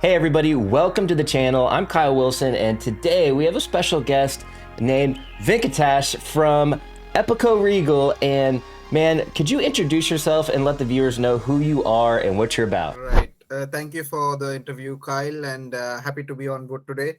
Hey everybody, welcome to the channel. I'm KyleWillson, and today we have a special guest named Venkatesh from Epiko Regal. And man, could you introduce yourself and let the viewers know who you are and what you're about? Right. Thank you for the interview, Kyle, and happy to be on board today.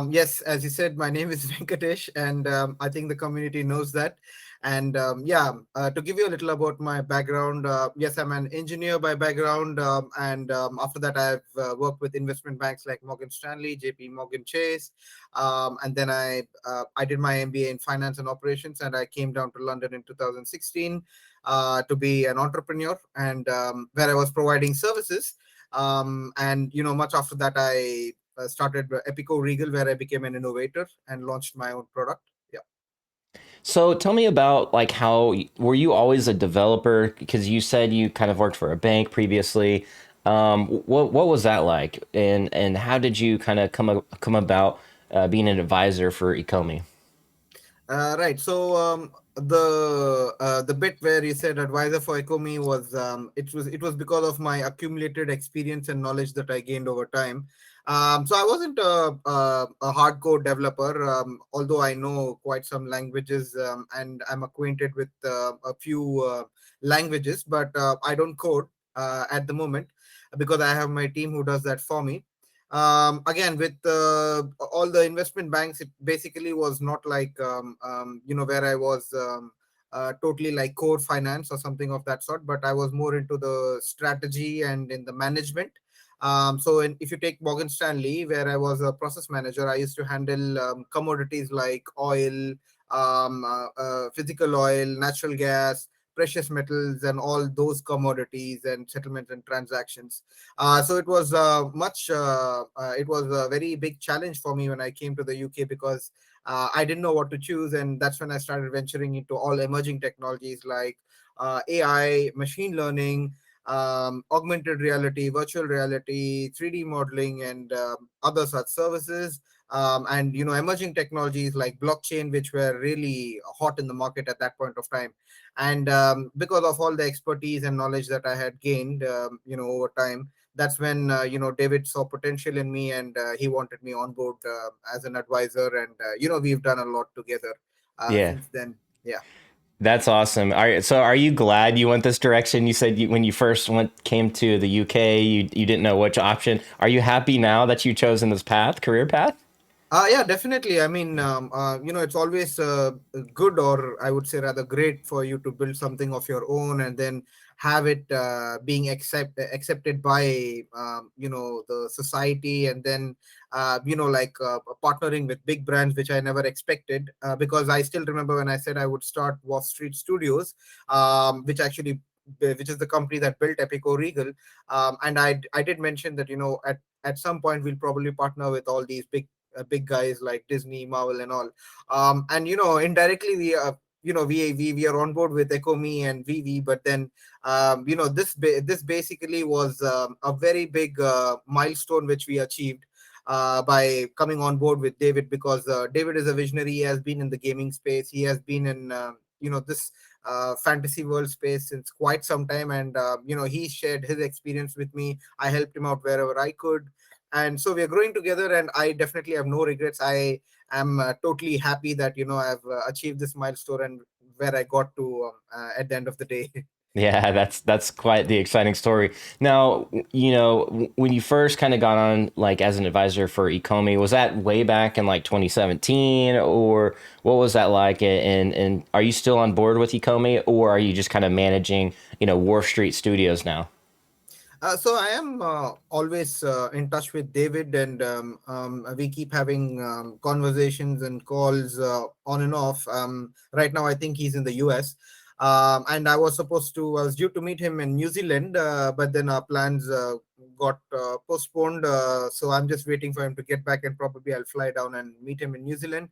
Yes, as you said, my name is Venkatesh, and I think the community knows that. And to give you a little about my background, yes, I'm an engineer by background, and after that, I've worked with investment banks like Morgan Stanley, JP Morgan Chase, and then I did my MBA in finance and operations, and I came down to London in 2016 to be an entrepreneur, and where I was providing services. And much after that, I started Epiko Regal, where I became an innovator and launched my own product. Yeah. So tell me about like how were you always a developer? Because you said you kind of worked for a bank previously. What was that like, and how did you kind of come about being an advisor for Ecomi? Right. So the bit where you said advisor for Ecomi was it was because of my accumulated experience and knowledge that I gained over time. So I wasn't a hardcore developer, although I know quite some languages, and I'm acquainted with a few languages, but I don't code at the moment because I have my team who does that for me. Again, with all the investment banks, it basically was not like where I was totally like core finance or something of that sort, but I was more into the strategy and in the management. If you take Morgan Stanley, where I was a process manager, I used to handle commodities like oil, physical oil, natural gas, precious metals, and all those commodities and settlements and transactions. So it was a very big challenge for me when I came to the UK, because I didn't know what to choose, and that's when I started venturing into all emerging technologies like AI, machine learning, augmented reality, virtual reality, 3D modeling, and other such services. And emerging technologies like blockchain, which were really hot in the market at that point of time. And because of all the expertise and knowledge that I had gained, over time, that's when David saw potential in me, and he wanted me on board as an advisor, and we've done a lot together Yeah. since then. Yeah. That's awesome. So are you glad you went this direction? You said when you first came to the UK, you didn't know which option. Are you happy now that you chosen this path, career path? Yeah, definitely. I mean, it's always good, or I would say rather great, for you to build something of your own and then have it being accepted by, the society, and then, partnering with big brands, which I never expected. Because I still remember when I said I would start Wall Street Studios, which is the company that built Epiko Regal. And I did mention that, at some point we'll probably partner with all these big guys like Disney, Marvel, and all. And indirectly we are on board with Ecomi and VeVe, but then this basically was a very big milestone which we achieved by coming on board with David, because David is a visionary. He has been in the gaming space. He has been in this fantasy world space since quite some time, and he shared his experience with me. I helped him out wherever I could, and so we are growing together, and I definitely have no regrets. I am totally happy that I've achieved this milestone and where I got to at the end of the day. Yeah, that's quite the exciting story. Now, when you first kind of got on like as an advisor for Ecomi, was that way back in like 2017, or what was that like? And are you still on board with Ecomi, or are you just kind of managing, Wharf Street Studios now? So I am always in touch with David, and we keep having conversations and calls on and off. Right now, I think he's in the US, and I was due to meet him in New Zealand, but then our plans got postponed. So I'm just waiting for him to get back, and probably I'll fly down and meet him in New Zealand.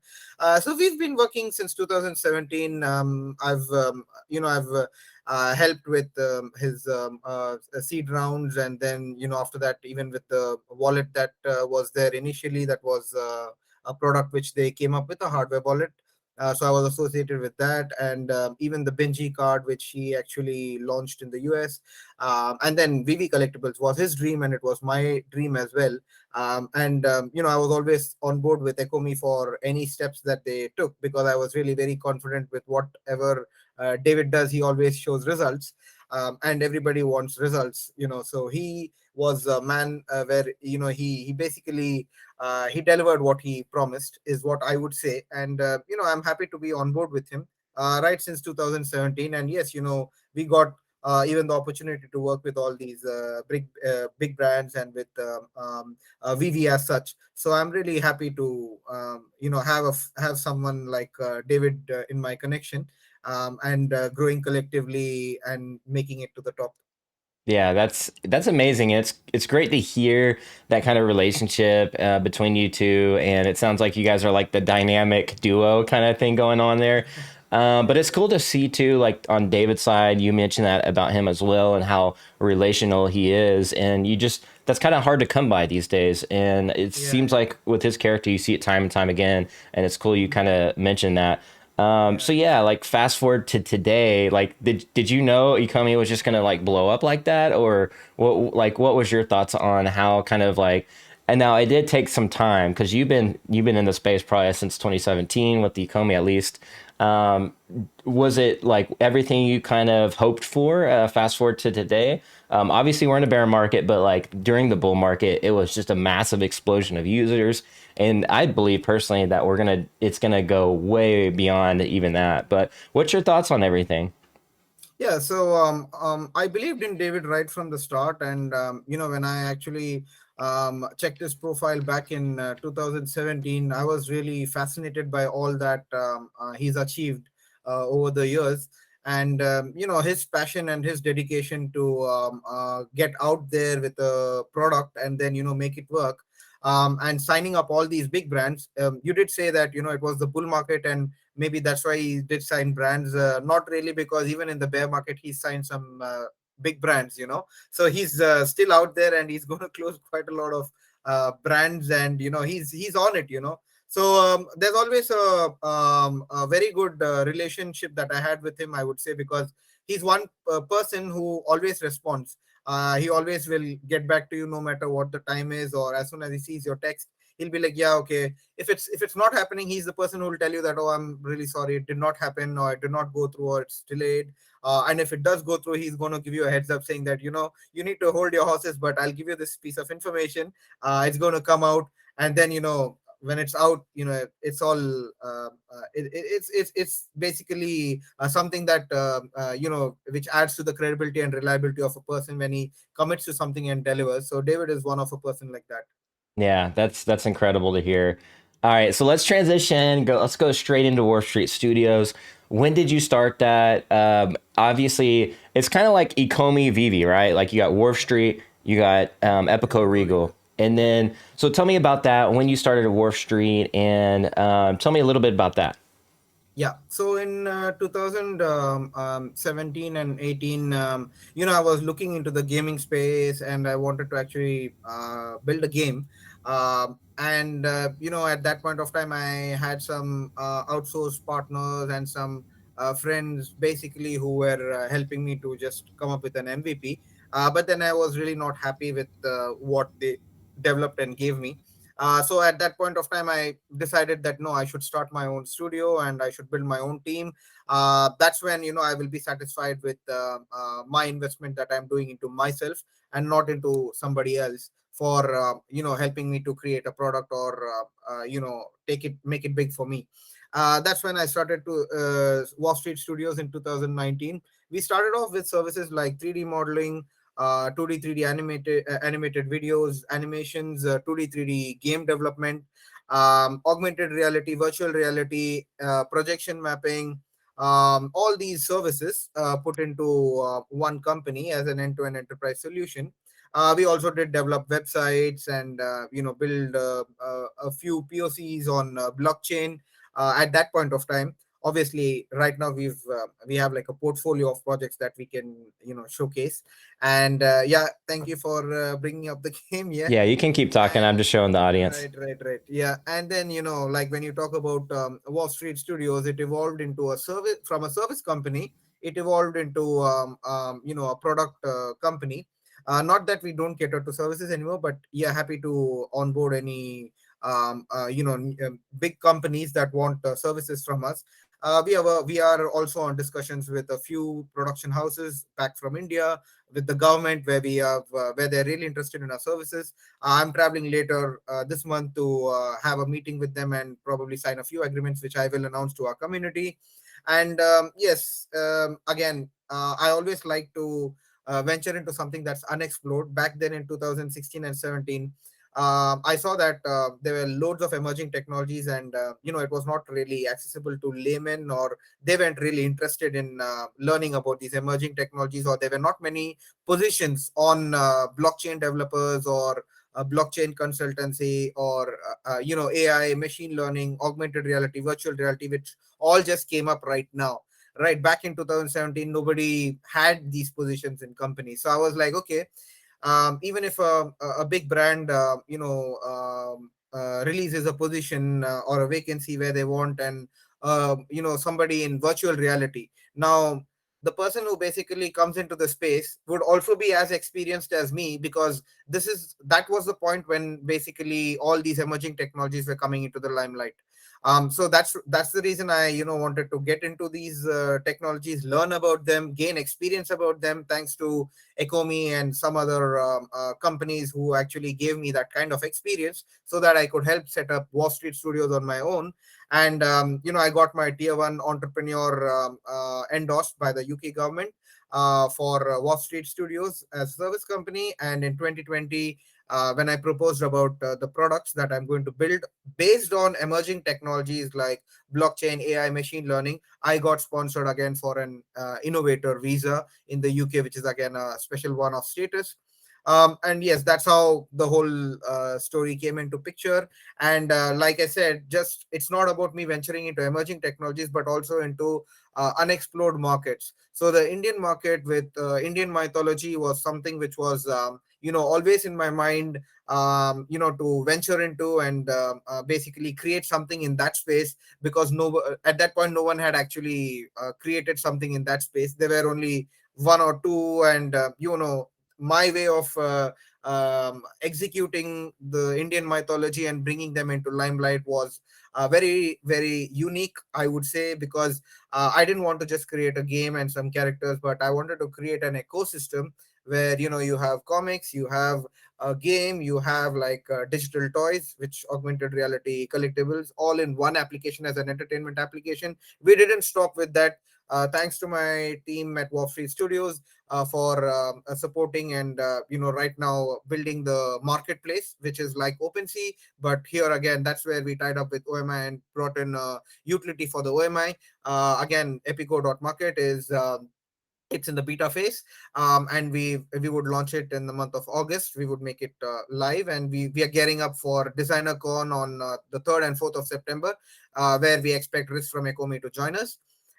So we've been working since 2017. I've helped with his seed rounds, and then after that, even with the wallet that was there initially, that was a product which they came up with, a hardware wallet. So I was associated with that, and even the Benji card, which he actually launched in the US. And then VV Collectibles was his dream, and it was my dream as well. And I was always on board with Ecomi for any steps that they took, because I was really very confident with whatever David does. He always shows results, and everybody wants results. So he was a man where he basically he delivered what he promised, is what I would say. And I'm happy to be on board with him right since 2017. And yes, we got even the opportunity to work with all these big brands, and with VV as such. So I'm really happy to have someone like David in my connection, and growing collectively and making it to the top. Yeah, that's amazing. It's great to hear that kind of relationship between you two, and it sounds like you guys are like the dynamic duo kind of thing going on there. But it's cool to see too, like on David's side, you mentioned that about him as well, and how relational he is, and you just that's kind of hard to come by these days. And it Yeah, seems yeah. like with his character, you see it time and time again, and it's cool you Mhm. kind of mentioned that. Yeah. So yeah, like fast forward to today, like did you know Ikomi was just gonna like blow up like that, or what was your thoughts on how kind of like, and now it did take some time because you've been in the space probably since 2017 with the Ikomi at least. Um, was it like everything you kind of hoped for? Fast forward to today. Obviously, we're in a bear market, but like during the bull market, it was just a massive explosion of users, and I believe personally that it's gonna go way beyond even that. But what's your thoughts on everything? Yeah, so I believed in David right from the start, and when I actually checked his profile back in 2017, I was really fascinated by all that he's achieved over the years, and his passion and his dedication to get out there with a product, and then make it work. And signing up all these big brands. You did say that it was the bull market, and maybe that's why he did sign brands. Not really, because even in the bear market, he signed some big brands. So he's still out there, and he's going to close quite a lot of brands, and he's on it. So there's always a very good relationship that I had with him, I would say, because he's one person who always responds. He always will get back to you no matter what the time is, or as soon as he sees your text, he'll be like, yeah, okay. If it's not happening, he's the person who will tell you that, oh, I'm really sorry, it did not happen, or it did not go through, or it's delayed. And if it does go through, he's going to give you a heads up saying that you need to hold your horses, but I'll give you this piece of information. It's going to come out, and then when it's out, it's all it's basically something that which adds to the credibility and reliability of a person when he commits to something and delivers. So David is one of a person like that. Yeah, that's incredible to hear. All right, so let's transition. Let's go straight into Wall Street Studios. When did you start that? Obviously, it's kind of like Ecomi Vivi, right? Like you got Wharf Street, you got Epico Epiko Regal. Regal, and then so tell me about that. When you started at Wharf Street, and tell me a little bit about that. Yeah. So in 2017 and 18, I was looking into the gaming space, and I wanted to actually build a game. And at that point of time, I had some outsourced partners and some friends, basically, who were helping me to just come up with an MVP. But then I was really not happy with what they developed and gave me. So at that point of time, I decided that no, I should start my own studio, and I should build my own team. That's when I will be satisfied with my investment that I'm doing into myself, and not into somebody else for helping me to create a product, or make it big for me. That's when I started to Wall Street Studios in 2019. We started off with services like 3D modeling, 2D 3D animated videos, animations, 2D 3D game development, augmented reality, virtual reality, projection mapping, all these services put into one company as an end-to-end enterprise solution. We also did develop websites, and build a few POCs on blockchain at that point of time. obviously right now we have like a portfolio of projects that we can showcase. And yeah, thank you for bringing up the game. Yeah. Yeah, you can keep talking. I'm And just showing the audience. right. Yeah. And then, like when you talk about Wall Street Studios, it evolved into a service, from a service company. It evolved into, a product company. Not that we don't cater to services anymore, but yeah, happy to onboard any, big companies that want services from us. We are also on discussions with a few production houses back from India, with the government, where they're really interested in our services. I'm traveling later this month to have a meeting with them and probably sign a few agreements, which I will announce to our community. And yes, again, I always like to venture into something that's unexplored. Back then in 2016 and 17, I saw that there were loads of emerging technologies, and it was not really accessible to laymen, or they weren't really interested in learning about these emerging technologies, or there were not many positions on blockchain developers, or blockchain consultancy, or AI, machine learning, augmented reality, virtual reality, which all just came up right now. Right back in 2017, nobody had these positions in companies. So I was like, okay, even if a big brand releases a position or a vacancy where they want, and somebody in virtual reality, now the person who basically comes into the space would also be as experienced as me, because that was the point when basically all these emerging technologies were coming into the limelight. So that's the reason I wanted to get into these technologies, learn about them, gain experience about them, thanks to Ecomi and some other companies who actually gave me that kind of experience, so that I could help set up Wall Street Studios on my own. And I got my tier one entrepreneur endorsed by the UK government for Wall Street Studios as a service company. And in 2020, when I proposed about the products that I'm going to build based on emerging technologies like blockchain, AI, machine learning, I got sponsored again for an innovator visa in the UK, which is again a special one of status. And yes, that's how the whole story came into picture. And like I said, just it's not about me venturing into emerging technologies, but also into unexplored markets. So the Indian market with Indian mythology was something which was always in my mind, to venture into, and basically create something in that space, because no at that point no one had actually created something in that space. There were only one or two, and my way of executing the Indian mythology and bringing them into limelight was very, very unique, I would say, because I didn't want to just create a game and some characters, but I wanted to create an ecosystem where you have comics, you have a game, you have like digital toys, which augmented reality collectibles, all in one application as an entertainment application. We didn't stop with that. Thanks to my team at Wall Street Studios for supporting and right now building the marketplace, which is like OpenSea. But here again, that's where we tied up with OMI and brought in utility for the OMI. Again, Epiko.market is it's in the beta phase, and we would launch it in the month of August. We would make it live, and we are gearing up for Designer Con on the 3rd and 4th of September, where we expect Risk from Ecomi to join us.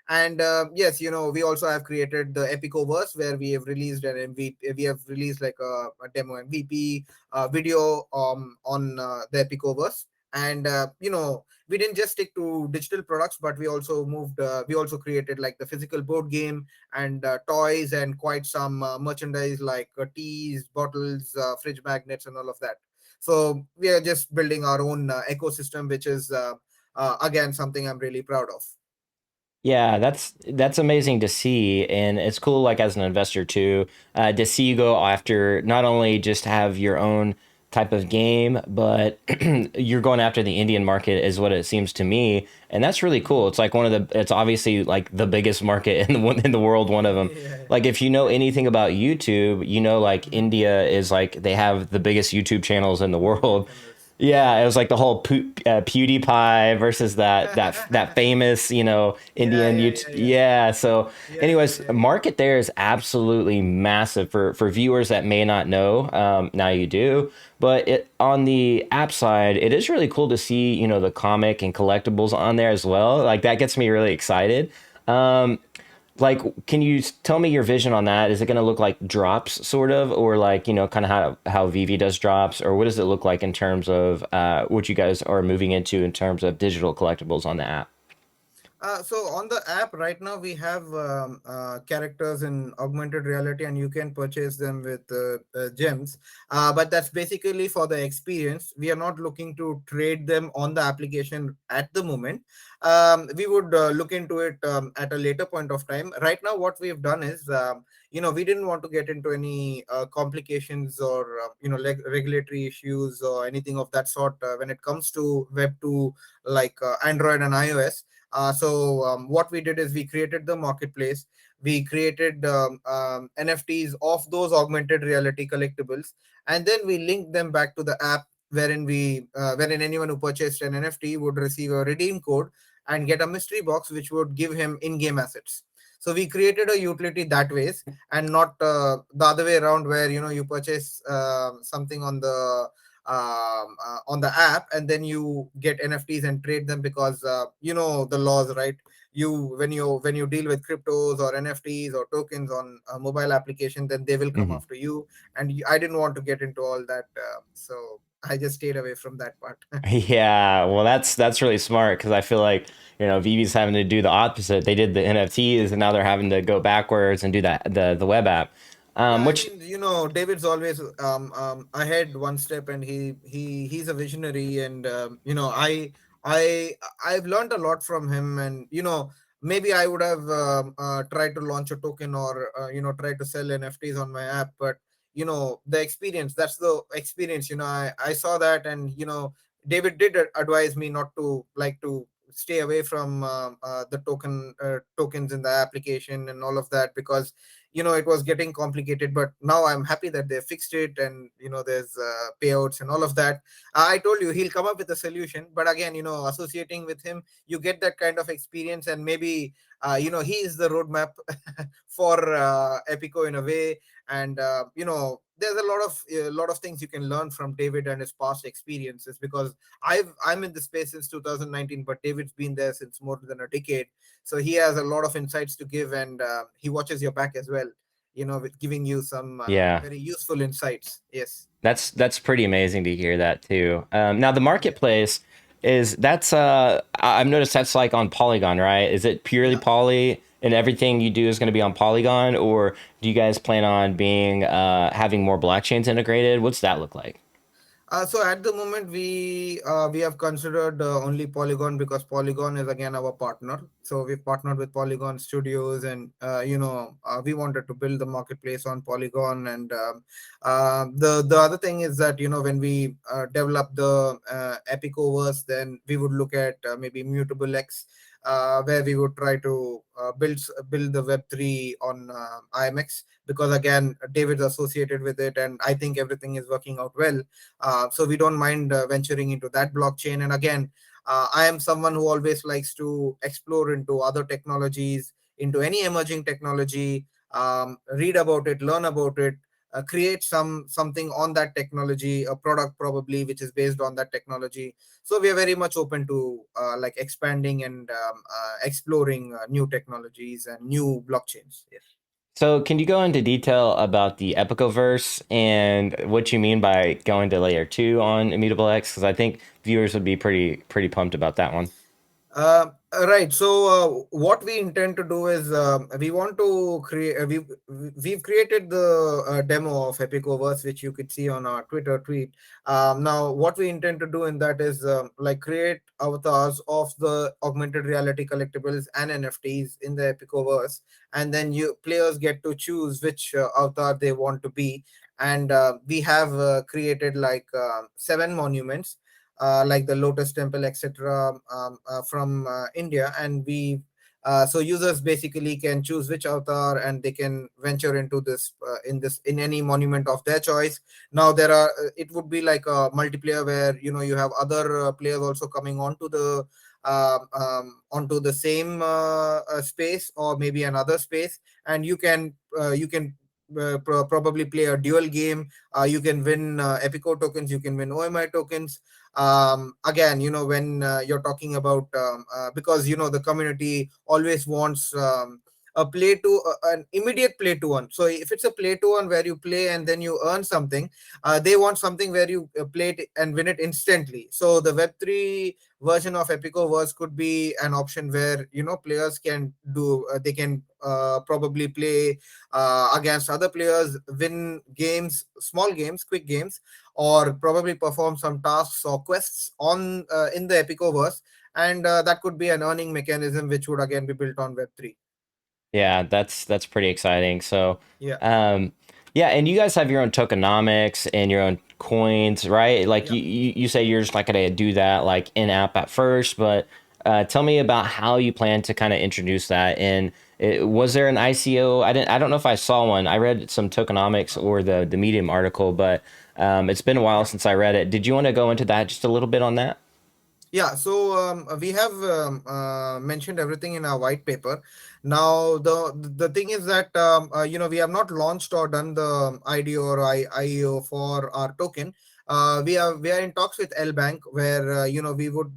And yes, we also have created the Epicovers, where we have released an MVP. We have released like a demo MVP video on the Epicovers. And we didn't just stick to digital products, but we also created like the physical board game, and toys, and quite some merchandise like teas, bottles, fridge magnets, and all of that. So we are just building our own ecosystem, which is again something I'm really proud of. Yeah, that's amazing to see, and it's cool, like as an investor too, to see you go after not only just have your own type of game, but you're going after the Indian market, is what it seems to me, and that's really cool. It's like it's obviously like the biggest market in the world, one of them. Yeah, Like if you know right. anything about YouTube, you know like Mhm. India is like they have the biggest YouTube channels in the world. Channels. Yeah, it was like the whole PewDiePie versus that famous, Yeah, Indian yeah, YouTube. yeah, yeah, Yeah. So, yeah, yeah, anyways, yeah, yeah. market there is absolutely massive for viewers that may not know. Now you do, but on the app side, it is really cool to see, the comic and collectibles on there as well. Like that gets me really excited. Um, like, can you tell me your vision on that? Is it going to look like drops, sort of, or like kind of how VeVe does drops, or what does it look like in terms of what you guys are moving into in terms of digital collectibles on the app? So on the app right now we have characters in augmented reality, and you can purchase them with gems. But that's basically for the experience. We are not looking to trade them on the application at the moment. We would look into it at a later point of time. Right now, what we've done is, we didn't want to get into any complications or regulatory issues or anything of that sort when it comes to Web 2, like Android and iOS. What we did is we created the marketplace. We created NFTs of those augmented reality collectibles, and then we linked them back to the app, wherein anyone who purchased an NFT would receive a redeem code and get a mystery box which would give him in-game assets. So we created a utility that ways, and not the other way around, where you purchase something on the app, and then you get NFTs and trade them, because the laws, right? When you deal with cryptos or NFTs or tokens on a mobile application, then they will come Hmm. after you. And I didn't want to get into all that, so I just stayed away from that part. Yeah, well, that's really smart because I feel like VeVe's having to do the opposite. They did the NFTs and now they're having to go backwards and do that the web app, Yeah, I which mean, David's always ahead one step, and he's a visionary, and I I've learned a lot from him, and maybe I would have tried to launch a token, or try to sell NFTs on my app, but the experience, that's the experience. I saw that, and David did advise me not to like to stay away from the tokens in the application and all of that, because it was getting complicated. But now I'm happy that they fixed it, and there's payouts and all of that. I told you he'll come up with a solution, but again, associating with him, you get that kind of experience, and maybe he is the roadmap for Epiko in a way. And there's a lot of things you can learn from David and his past experiences, because I'm in the space since 2019, but David's been there since more than a decade. So he has a lot of insights to give, and he watches your back as well, with giving you some yeah, very useful insights. Yes. that's pretty amazing to hear that too. Now the Yeah. marketplace is that's I've noticed that's like on Polygon, right? Is it purely Yeah. Poly and everything you do is going to be on Polygon, or do you guys plan on being having more blockchains integrated? What's that look like? So at the moment, we have considered only Polygon, because Polygon is again our partner. So we've partnered with Polygon Studios, and we wanted to build the marketplace on Polygon. And the other thing is that when we develop the Epicovers, then we would look at maybe Immutable X, where we would try to build the Web3 on IMX, because again David's associated with it, and I think everything is working out well. So we don't mind venturing into that blockchain. And again, I am someone who always likes to explore into other technologies, into any emerging technology, read about it, learn about it, create something on that technology, a product probably which is based on that technology. So we are very much open to like expanding and exploring new technologies and new blockchains. Yes. So, can you go into detail about the Epicovers and what you mean by going to layer two on Immutable X? Because I think viewers would be pretty pumped about that one. Right. So what we intend to do is we want to create. We've created the demo of Epicovers, which you could see on our Twitter tweet. Now, what we intend to do in that is like create avatars of the augmented reality collectibles and NFTs in the Epicovers, and then you players get to choose which avatar they want to be. And we have created like 7 monuments, like the Lotus Temple, etc., from India, and we So users basically can choose which avatar, and they can venture into this in any monument of their choice. Now there are it would be like a multiplayer where you have other players also coming onto the same space, or maybe another space, and you can probably play a dual game. You can win Epiko tokens, you can win OMI tokens. Again, when you're talking about because the community always wants a play to an immediate play to one. So if it's a play to one where you play and then you earn something, they want something where you play it and win it instantly. So the Web3 version of Epicovers could be an option where players can do they can probably play against other players, win games, small games, quick games, or probably perform some tasks or quests on in the Epicoverse, and that could be an earning mechanism which would again be built on Web3. Yeah, that's pretty exciting. So, Yeah, um, yeah, and you guys have your own tokenomics and your own coins, right? Like yeah. you say you're just not gonna do that like in app at first, but tell me about how you plan to kind of introduce that. And was there an ICO? I don't know if I saw one. I read some tokenomics or the Medium article, but it's been a while Yeah. since I read it. Did you want to go into that just a little bit on that? Yeah, so we have mentioned everything in our white paper. Now, the thing is that we have not launched or done the IDO or IEO for our token. We are in talks with L Bank, where we would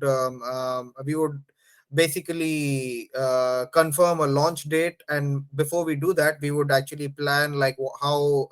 basically confirm a launch date, and before we do that, we would actually plan like how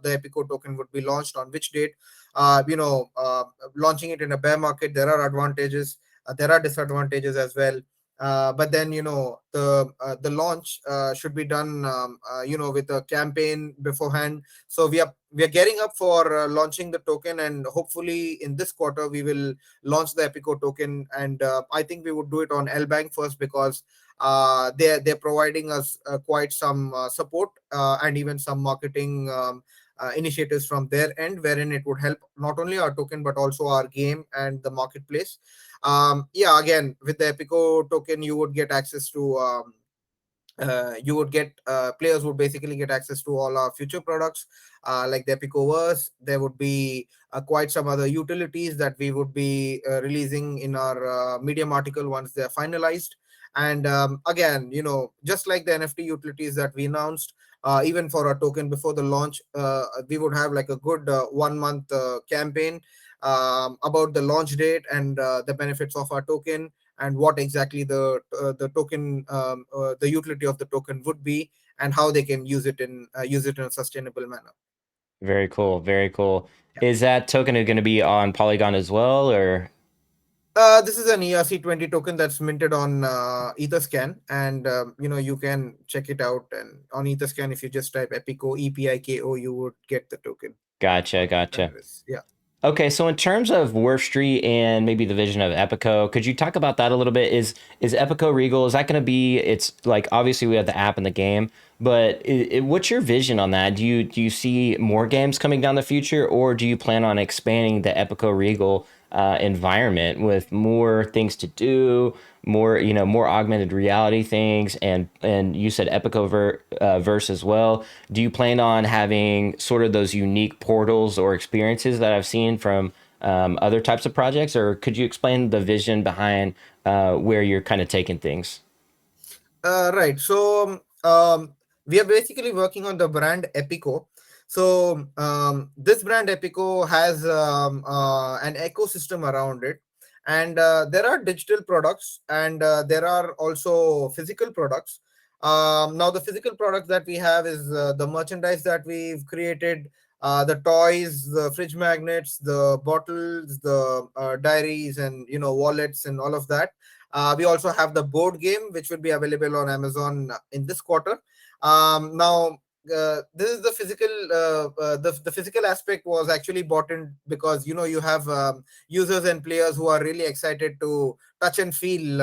the Epico token would be launched on which date. Launching it in a bear market, there are advantages, there are disadvantages as well. But then the launch should be done with a campaign beforehand. So we are getting up for launching the token, and hopefully in this quarter we will launch the Epico token. And I think we would do it on L Bank first, because they're providing us quite some support, and even some marketing initiatives from their end, wherein it would help not only our token but also our game and the marketplace. Yeah, again, with the Epico token, you would get access to you would get players would basically get access to all our future products, like the Epicovers. There would be quite some other utilities that we would be releasing in our Medium article once they're finalized. And again, just like the NFT utilities that we announced, even for our token before the launch, we would have like a good 1 month campaign about the launch date and the benefits of our token, and what exactly the token the utility of the token would be, and how they can use it in a sustainable manner. Very cool. Very cool. Yeah. Is that token going to be on Polygon as well, or? This is an ERC20 token that's minted on Etherscan, and you can check it out. And on Etherscan, if you just type Epiko EPIKO, you would get the token Gotcha, on gotcha. Metaverse. Yeah. Okay, so in terms of Worth Street and maybe the vision of Epico, could you talk about that a little bit? Is Epico Regal, is that going to be? It's like obviously we have the app and the game, but what's your vision on that? Do you see more games coming down the future, or do you plan on expanding the Epico Regal environment with more things to do, more more augmented reality things, and you said verse as well. Do you plan on having sort of those unique portals or experiences that I've seen from other types of projects, or could you explain the vision behind where you're kind of taking things? Right. So we are basically working on the brand Epiko. So this brand Epiko has an ecosystem around it, and there are digital products, and there are also physical products. Now, the physical products that we have is the merchandise that we've created, the toys, the fridge magnets, the bottles, the diaries, and wallets, and all of that. We also have the board game, which will be available on Amazon in this quarter. Now, this is the physical. The physical aspect was actually bought in because you have users and players who are really excited to touch and feel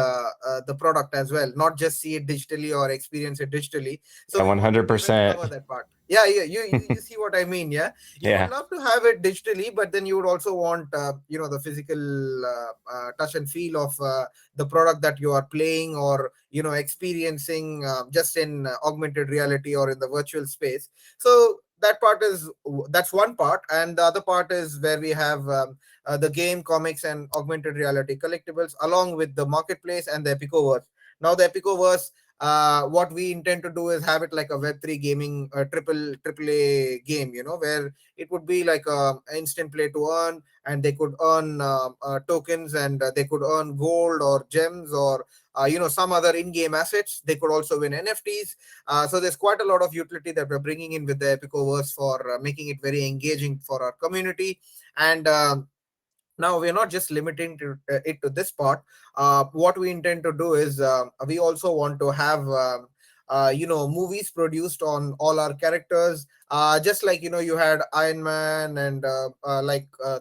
the product as well, not just see it digitally or experience it digitally. So Yeah, we wanted to even 100%. cover that part. Yeah, yeah, you see what I mean? Yeah, you would Yeah. love to have it digitally, but then you would also want the physical touch and feel of the product that you are playing or experiencing just in augmented reality or in the virtual space. So that's one part, and the other part is where we have the game, comics, and augmented reality collectibles, along with the marketplace and the Epicoverse. Now, the Epicoverse, what we intend to do is have it like a Web3 gaming triple A game, where it would be like a instant play to earn, and they could earn tokens, and they could earn gold or gems or some other in-game assets. They could also win NFTs. So there's quite a lot of utility that we're bringing in with the Epicoverse for making it very engaging for our community. And now we're not just limiting it to this part. What we intend to do is we also want to have movies produced on all our characters, just like you had Iron Man and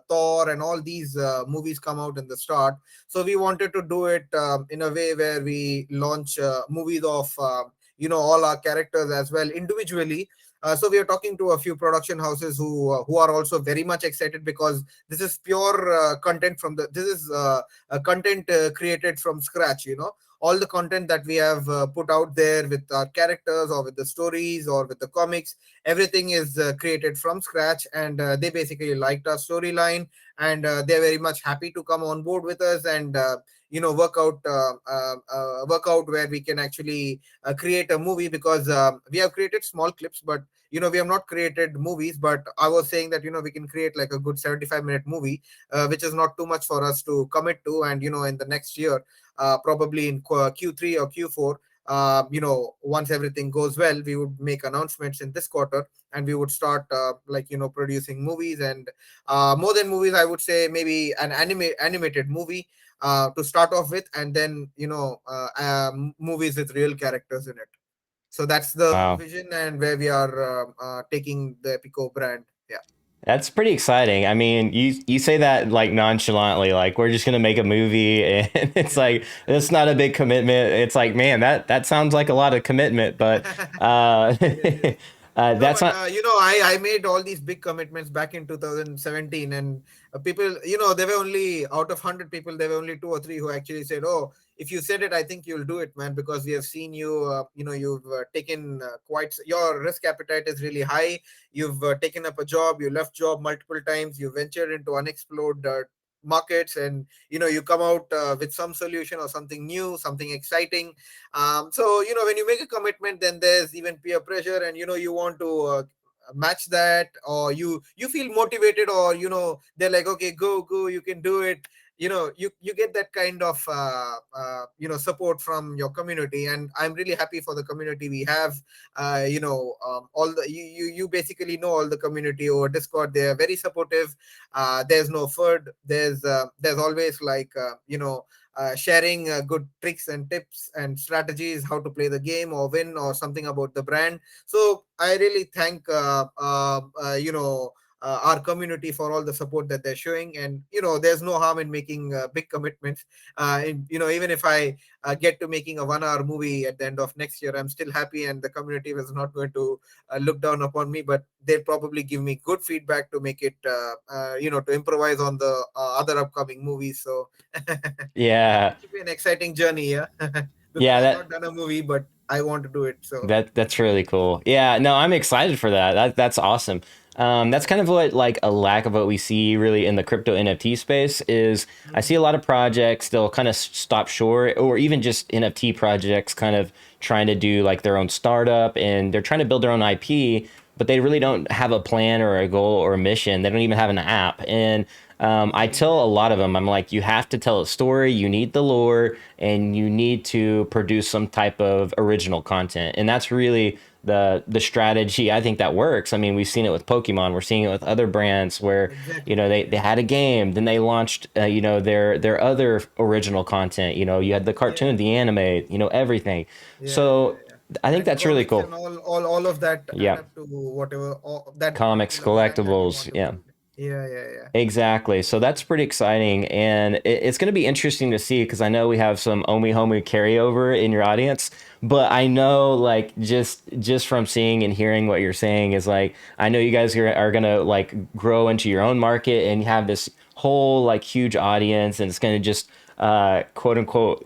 Thor and all these movies come out in the start. So we wanted to do it in a way where we launch movies of all our characters as well individually. So we are talking to a few production houses who are also very much excited, because this is pure content from the this is content created from scratch. All the content that we have put out there with our characters or with the stories or with the comics, everything is created from scratch, and they basically liked our storyline, and they're very much happy to come on board with us and work out where we can actually create a movie, because we have created small clips, but we have not created movies. But I was saying that we can create like a good 75-minute movie, which is not too much for us to commit to. And in the next year, probably in Q3 or Q4, once everything goes well, we would make announcements in this quarter, and we would start producing movies. And more than movies, I would say maybe an animated movie to start off with, and then movies with real characters in it. So that's the Wow. vision and where we are taking the Epico brand. Yeah. That's pretty exciting. I mean, you say that like nonchalantly, like we're just gonna make a movie, and it's Yeah. like it's not a big commitment. It's like, man, that sounds like a lot of commitment, but Yes, yes. No, that's but not. I made all these big commitments back in 2017, and people, there were only out of 100 people, there were only two or three who actually said, "Oh, if you said it, I think you'll do it, man, because we have seen you. You've taken your risk appetite is really high. You've taken up a job, you left job multiple times, you ventured into unexplored markets, and you come out with some solution or something new, something exciting. So when you make a commitment, then there's even peer pressure, and you want to match that, or you feel motivated, or they're like, okay, go, you can do it. You get that kind of support from your community, and I'm really happy for the community we have. All the you basically know all the community over Discord. They are very supportive. There's no FUD. There's always like sharing good tricks and tips and strategies how to play the game or win or something about the brand. So I really thank our community for all the support that they're showing. And there's no harm in making big commitments. Even if I get to making a 1 hour movie at the end of next year, I'm still happy, and the community was not going to look down upon me, but they'll probably give me good feedback to make it to improvise on the other upcoming movies. So Yeah, it should be an exciting journey, yeah. Because yeah. I've That not done a movie, but I want to do it. So that's really cool. Yeah, no, I'm excited for that. That's awesome. That's yeah. kind of what like a lack of what we see really in the crypto NFT space is. I see a lot of projects they'll kind of stop short, or even just NFT projects kind of trying to do like their own startup, and they're trying to build their own IP, but they really don't have a plan or a goal or a mission. They don't even have an app. And I tell a lot of them, I'm like, you have to tell a story, you need the lore, and you need to produce some type of original content. And that's really the strategy I think that works. I mean, we've seen it with Pokemon, we're seeing it with other brands where Exactly. they had a game, then they launched their other original content. You had the cartoon, Yeah. the anime, everything. Yeah. Yeah. So Yeah. I think And that's really comics cool. and all of that add Yeah, up to whatever that comics, particular brand that you collectibles, want to yeah. build. Yeah, yeah, yeah. Exactly. So that's pretty exciting, and it's going to be interesting to see because I know we have some Omi Homi carryover in your audience, but I know like just from seeing and hearing what you're saying is like I know you guys are going to like grow into your own market and have this whole like huge audience, and it's going to just quote unquote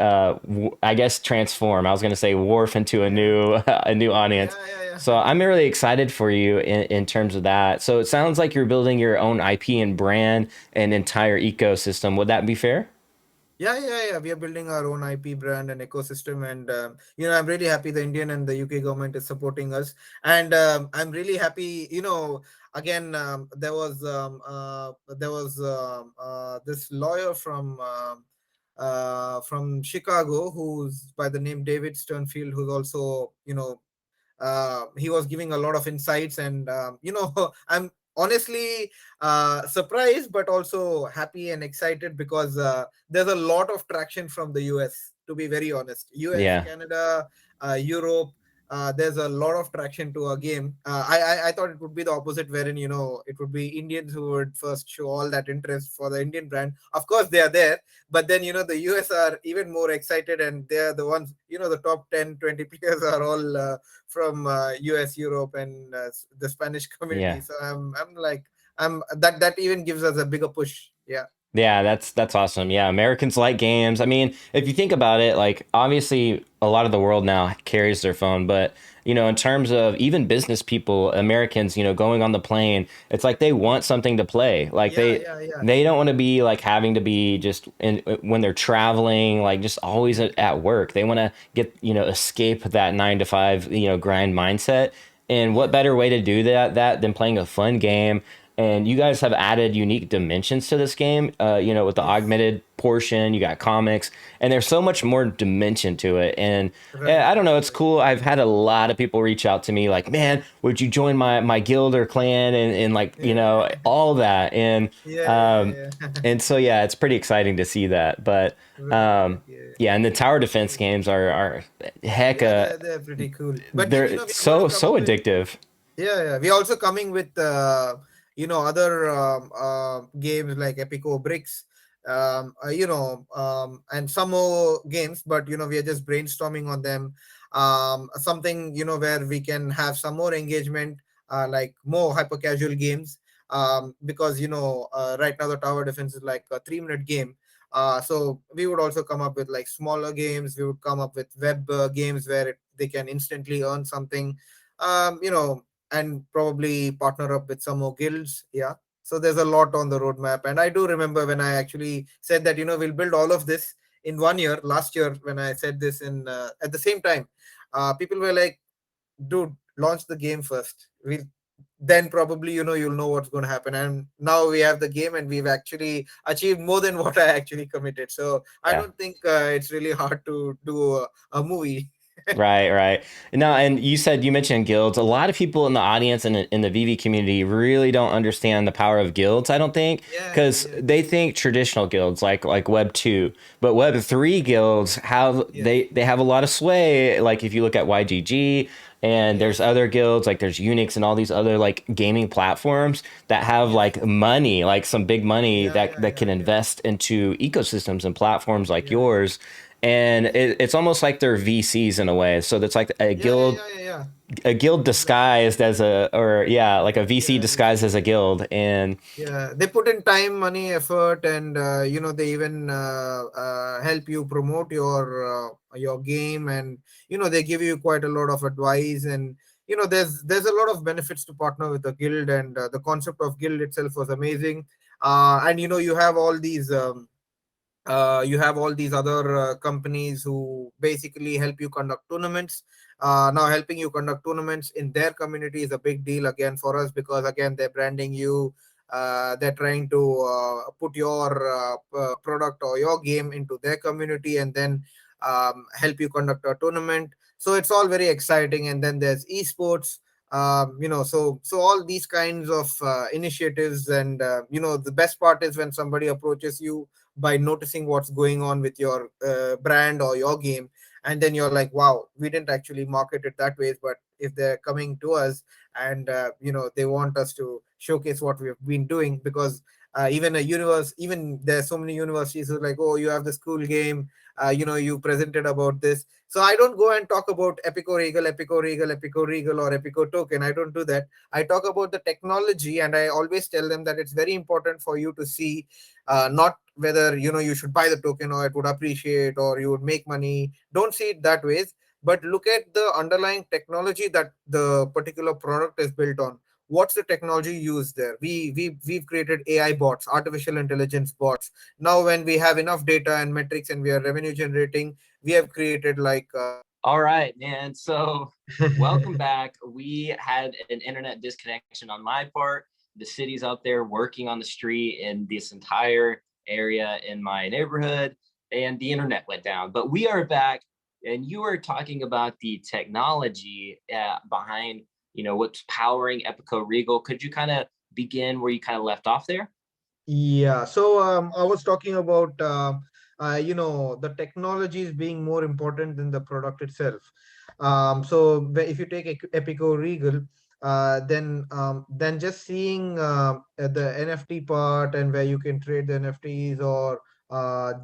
I guess transform. I was going to say morph into a Yeah, new a new audience. yeah, yeah, So yeah. I'm really excited for you in terms of that. So it sounds like you're building your own IP and brand and entire ecosystem. Would that be fair? Yeah, yeah, yeah. We are building our own IP brand and ecosystem, and I'm really happy the Indian and the UK government is supporting us, and I'm really happy. Again, there was this lawyer from Chicago who's by the name David Sternfield, who's also he was giving a lot of insights, and I'm honestly surprised but also happy and excited because there's a lot of traction from the US, to be very honest. US, Yeah. Canada, Europe, there's a lot of traction to a game. I thought it would be the opposite, wherein it would be Indians who would first show all that interest for the Indian brand. Of course they are there, but then the US are even more excited, and they're the ones, the top 10, 20 players are all from US, Europe, and the Spanish community. Yeah. So I'm like, that even gives us a bigger push. Yeah, Yeah, that's awesome. Yeah, Americans like games. I mean, if you think about it, like obviously a lot of the world now carries their phone, but in terms of even business people, Americans, going on the plane, it's like they want something to play. Like yeah, they yeah, yeah, they don't want to be like having to be just when they're traveling, like just always at work. They want to get, escape that 9 to 5, grind mindset. And what yeah, better way to do that than playing a fun game? And you guys have added unique dimensions to this game, with the yes, augmented portion, you got comics, and there's so much more dimension to it. And right, I don't know, right, it's right. cool. I've had a lot of people reach out to me like, man, would you join my guild or clan and like, Yeah, all that. yeah, Um, yeah, yeah. and so, yeah, it's pretty exciting to see that. But, Right, um, right, yeah. yeah, and the tower defense games are heck, Yeah, they're pretty cool. But then they're we're also so coming with. addictive. Yeah, yeah. We're also coming with other games like Epiko Bricks, and some more games. But we are just brainstorming on them. Something where we can have some more engagement, like more hyper casual games. Because right now the tower defense is like a 3-minute game. So we would also come up with like smaller games. We would come up with web games where they can instantly earn something. Um, you know, and probably partner up with some more guilds. Yeah. So there's a lot on the roadmap. And I do remember when I actually said that, we'll build all of this in 1 year, last year, when I said this in at the same time, people were like, dude, launch the game first. Then probably, you'll know what's going to happen. And now we have the game and we've actually achieved more than what I actually committed. So I Yeah. don't think it's really hard to do a movie. Right, right. Now, and you mentioned guilds. A lot of people in the audience and in the VV community really don't understand the power of guilds. I don't think Yeah, yeah, because yeah. they think traditional guilds like Web 2, but Web 3 guilds Yes. they have a lot of sway. Like if you look at YGG and there's Yes. other guilds like there's Unix and all these other like gaming platforms that have Yes. like money, like some big money Yeah, that yeah, can yeah, yeah. invest into ecosystems and platforms like Yeah, yeah. yours, and it's almost like they're VCs in a way. So that's like Yeah, yeah, yeah, yeah, yeah. a guild Exactly. disguised as a, or yeah, like a VC Yeah, disguised as a exactly. guild. And Yeah, they put in time, money, effort, and they even help you promote your game, and they give you quite a lot of advice, and there's a lot of benefits to partner with a guild, and the concept of guild itself was amazing. And you have all these other companies who basically help you conduct tournaments. Now helping you conduct tournaments in their community is a big deal again for us, because again they're branding you. They're trying to put your product or your game into their community, and then help you conduct a tournament. So it's all very exciting. And then there's esports. So all these kinds of initiatives, and the best part is when somebody approaches you by noticing what's going on with your brand or your game, and then you're like, wow, we didn't actually market it that way, but if they're coming to us and they want us to showcase what we have been doing, because even there's so many universities who are like, oh, you have the school game, you presented about this. So I don't go and talk about Epiko Regal, Epiko Regal, Epiko Regal, or Epiko token. I don't do that. I talk about the technology, and I always tell them that it's very important for you to see, not whether you should buy the token or it would appreciate or you would make money. Don't see it that ways, but look at the underlying technology that the particular product is built on. What's the technology used there? We've created AI bots, artificial intelligence bots. Now when we have enough data and metrics and we are revenue generating, we have created like All right, man. So, welcome back. We had an internet disconnection on my part. The city's out there working on the street in this entire area in my neighborhood, and the internet went down. But we are back, and you were talking about the technology behind, what's powering Epiko Regal. Could you kind of begin where you kind of left off there? Yeah, so I was talking about the technologies being more important than the product itself. So if you take Epico Regal, then just seeing the NFT part and where you can trade the NFTs, or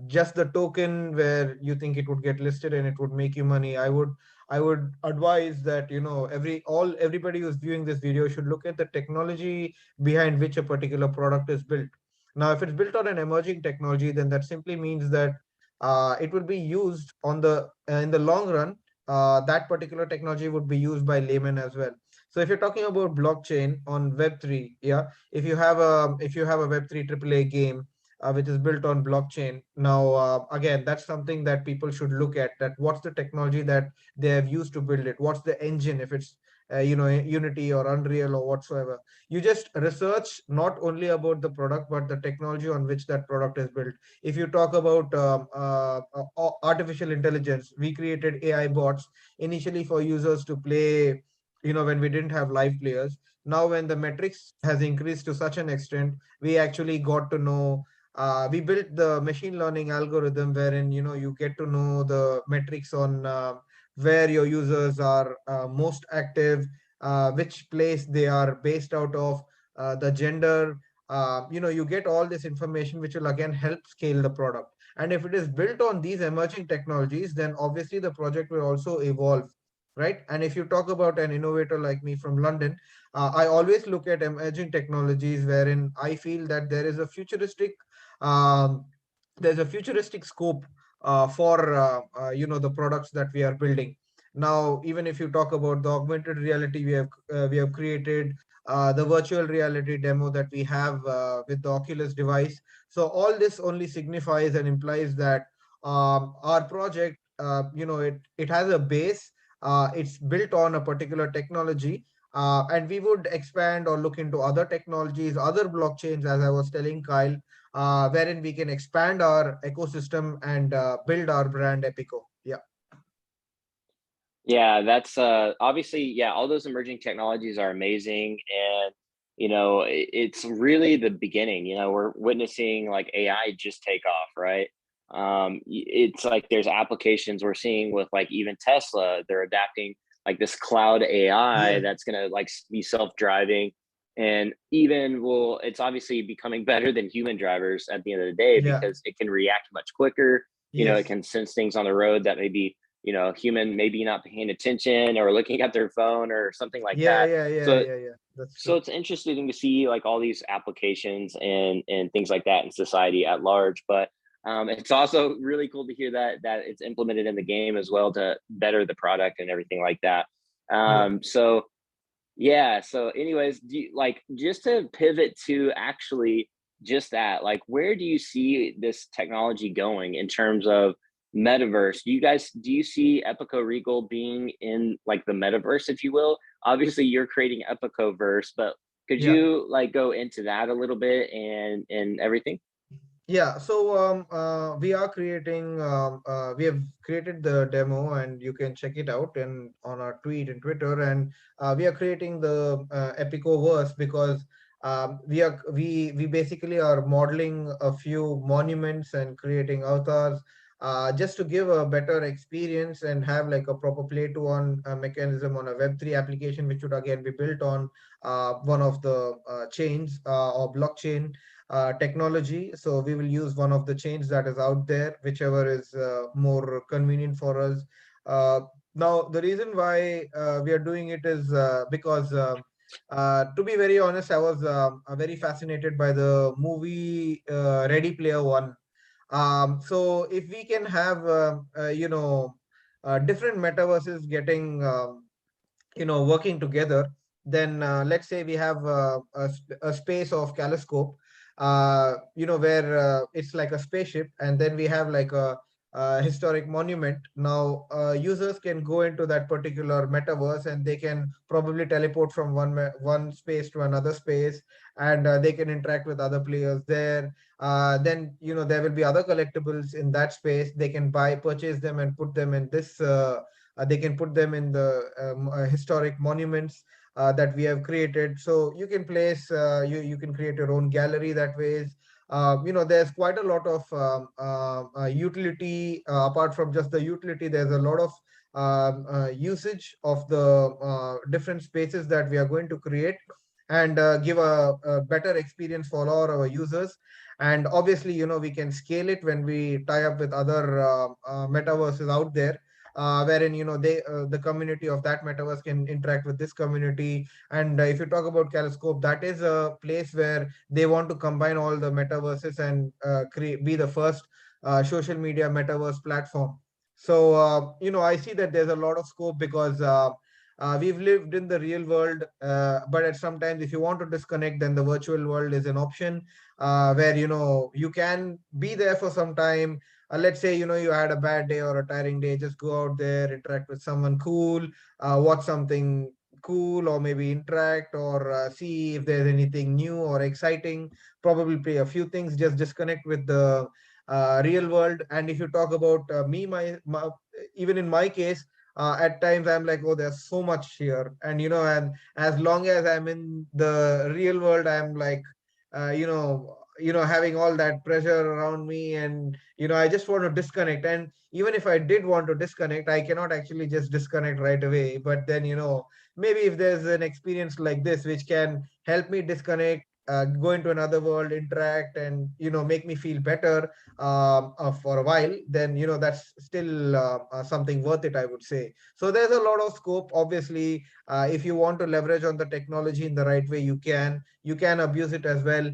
just the token where you think it would get listed and it would make you money, I would advise that everybody who's viewing this video should look at the technology behind which a particular product is built. Now, if it's built on an emerging technology, then that simply means that it will be used on the in the long run. That particular technology would be used by laymen as well. So, if you're talking about blockchain on Web3, yeah, if you have a Web3 AAA game which is built on blockchain, now again, that's something that people should look at. That what's the technology that they have used to build it? What's the engine? If it's Unity or Unreal or whatsoever, you just research not only about the product but the technology on which that product is built. If you talk about artificial intelligence, we created AI bots initially for users to play, when we didn't have live players. Now when the metrics has increased to such an extent, we actually got to know, we built the machine learning algorithm wherein you get to know the metrics on where your users are most active, which place they are based out of, the gender. You get all this information, which will again help scale the product. And if it is built on these emerging technologies, then obviously the project will also evolve, right? And if you talk about an innovator like me from London, I always look at emerging technologies wherein I feel that um, there's a futuristic scope for the products that we are building. Now, even if you talk about the augmented reality, we have created the virtual reality demo that we have with the Oculus device. So all this only signifies and implies that our project, it has a base. It's built on a particular technology, and we would expand or look into other technologies, other blockchains, as I was telling Kyle, wherein we can expand our ecosystem and build our brand Epico. Yeah. Yeah, that's obviously, yeah, all those emerging technologies are amazing. And, it's really the beginning. We're witnessing like AI just take off, right? It's like there's applications we're seeing with like even Tesla, they're adapting like this cloud AI Yeah. that's going to like be self-driving. And even, well, it's obviously becoming better than human drivers at the end of the day Yeah. because it can react much quicker. It Yes. can sense things on the road that maybe human maybe not paying attention or looking at their phone or something like Yeah. that. Yeah. Yeah. So Yeah. Yeah. That's so true. it's interesting to see like all these applications and things like that in society at large. But it's also really cool to hear that it's implemented in the game as well to better the product and everything like that. Yeah. So yeah. So, anyways, do you, like just to pivot to actually just that, like, where do you see this technology going in terms of metaverse? Do you see Epico Regal being in like the metaverse, if you will? Obviously, you're creating Epicovers, but could Yeah. you like go into that a little bit and everything? Yeah, so we have created the demo and you can check it out and on our tweet and Twitter. And we are creating the Epicoverse because we basically are modeling a few monuments and creating avatars just to give a better experience and have like a proper play to earn mechanism on a Web3 application, which would again be built on one of the chains or blockchain technology. So we will use one of the chains that is out there, whichever is more convenient for us. Now, the reason why we are doing it is because, to be very honest, I was very fascinated by the movie Ready Player One. So if we can have, different metaverses getting, working together, then let's say we have a space of Caloscope, where it's like a spaceship, and then we have like a historic monument. Now users can go into that particular metaverse, and they can probably teleport from one space to another space, and they can interact with other players there. Then there will be other collectibles in that space. They can purchase them, and put them in this they can put them in the historic monuments that we have created. So you can place, you can create your own gallery that ways. There's quite a lot of utility. Apart from just the utility, there's a lot of usage of the different spaces that we are going to create, and give a better experience for all our users. And obviously, we can scale it when we tie up with other metaverses out there, wherein the community of that metaverse can interact with this community. And if you talk about Caloscope, that is a place where they want to combine all the metaverses and be the first social media metaverse platform. So I see that there's a lot of scope, because we've lived in the real world, but at sometimes if you want to disconnect, then the virtual world is an option, where you can be there for some time. Let's say you had a bad day or a tiring day, just go out there, interact with someone cool, watch something cool, or maybe interact, or see if there's anything new or exciting, probably play a few things, just disconnect with the real world. And if you talk about my even in my case, at times I'm like, oh, there's so much here, and as long as I'm in the real world, I'm like, having all that pressure around me, and I just want to disconnect. And even if I did want to disconnect, I cannot actually just disconnect right away. But then maybe if there's an experience like this which can help me disconnect, go into another world, interact, and make me feel better for a while, then that's still something worth it, I would say. So there's a lot of scope. Obviously, if you want to leverage on the technology in the right way, you can abuse it as well,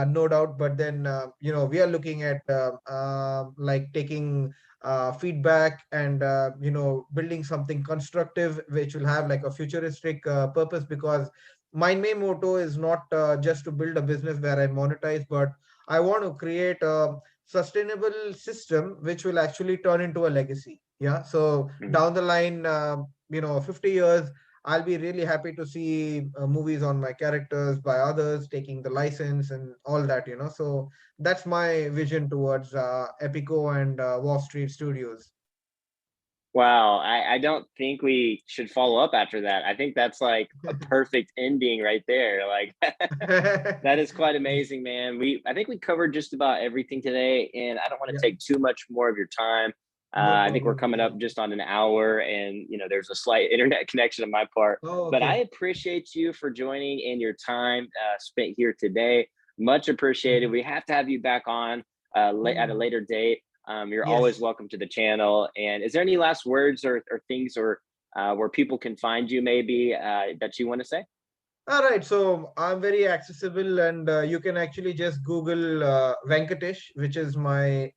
no doubt. But then we are looking at like taking feedback, and building something constructive which will have like a futuristic purpose. Because my main motto is not just to build a business where I monetize, but I want to create a sustainable system which will actually turn into a legacy. Yeah. So Mhm. down the line, 50 years, I'll be really happy to see movies on my characters by others taking the license and all that. So that's my vision towards Epiko and Wall Street Studios. Wow, I don't think we should follow up after that. I think that's like a perfect ending right there. Like that is quite amazing, man. I think we covered just about everything today, and I don't want to Yeah, take too much more of your time. no I think we're problem. coming up just on an hour, and there's a slight internet connection on my part. Oh, But I okay. appreciate you for joining and your time spent here today. Much appreciated. Mhm. We have to have you back on at a Mhm. later date. You're always Yes. welcome to the channel. And is there any last words or things or where people can find you maybe that you want to say? All right, so I'm very accessible, and you can actually just Google Venkatesh, which is my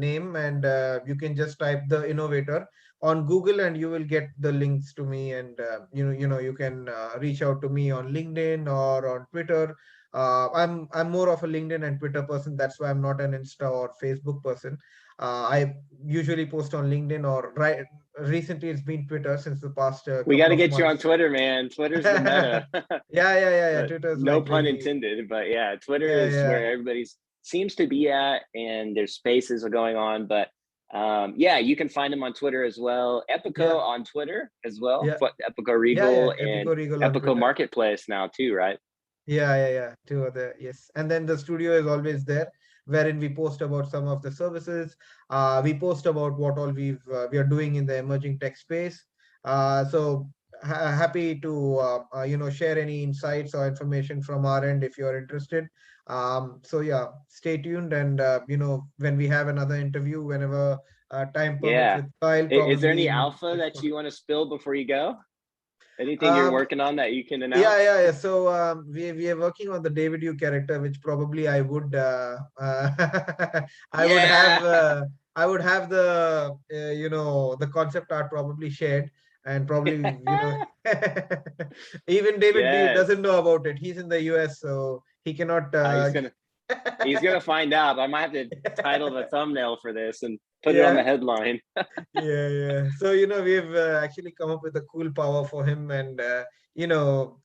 name, and you can just type the innovator on Google, and you will get the links to me. And you can reach out to me on LinkedIn or on Twitter. I'm more of a LinkedIn and Twitter person. That's why I'm not an Insta or Facebook person. I usually post on LinkedIn, or recently it's been Twitter since the past We got couple to of get you on months. Twitter, man. Twitter's the meta. Yeah. But Twitter's no like pun really, intended. But yeah, Twitter yeah, is yeah, where everybody's seems to be at, and their spaces are going on. But yeah, you can find them on Twitter as well. yeah, Epico on Twitter as well. yeah, Epico yeah. Regal and Epiko Regal on Epico Twitter. Marketplace now too, right? Yeah. Two other, yes. And then the studio is always there. wherein we post about some of the services. We post about what all we are doing in the emerging tech space. So happy to share any insights or information from our end if you are interested. So yeah, stay tuned, and when we have another interview, whenever time permits Yeah. with Kyle, Is there probably any in alpha next that month. you want to spill before you go? Anything you're working on that you can announce? Yeah. So we are working on the David Yu character, which probably I would I would have the the concept art probably shared, and probably even David Yu Yes. doesn't know about it. He's in the US, so he cannot. He's gonna find out. I might have to title the thumbnail for this and put it on the Yeah. headline. Yeah. So we've actually come up with a cool power for him, and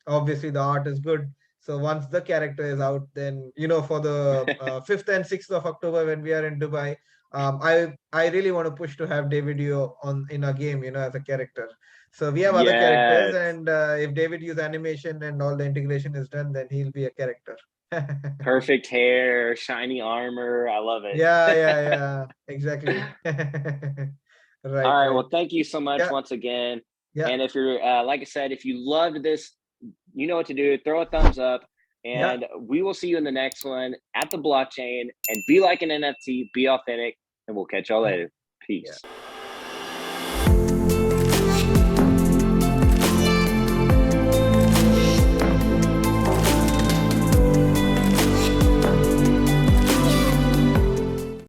obviously the art is good. So once the character is out, then for the 5th and 6th of October when we are in Dubai, I really want to push to have David Yu in a game, as a character. So we have other characters, Yes. and if David Yu's animation and all the integration is done, then he'll be a character. Perfect hair, shiny armor. I love it. Yeah. Exactly. All right. Right. Well, thank you so much Yeah. once again. Yeah. And if you're, like I said, if you loved this, you know what to do. Throw a thumbs up. And we will see you in the next one at the blockchain. And be like an NFT, be authentic. And we'll catch y'all later. Peace. Yeah.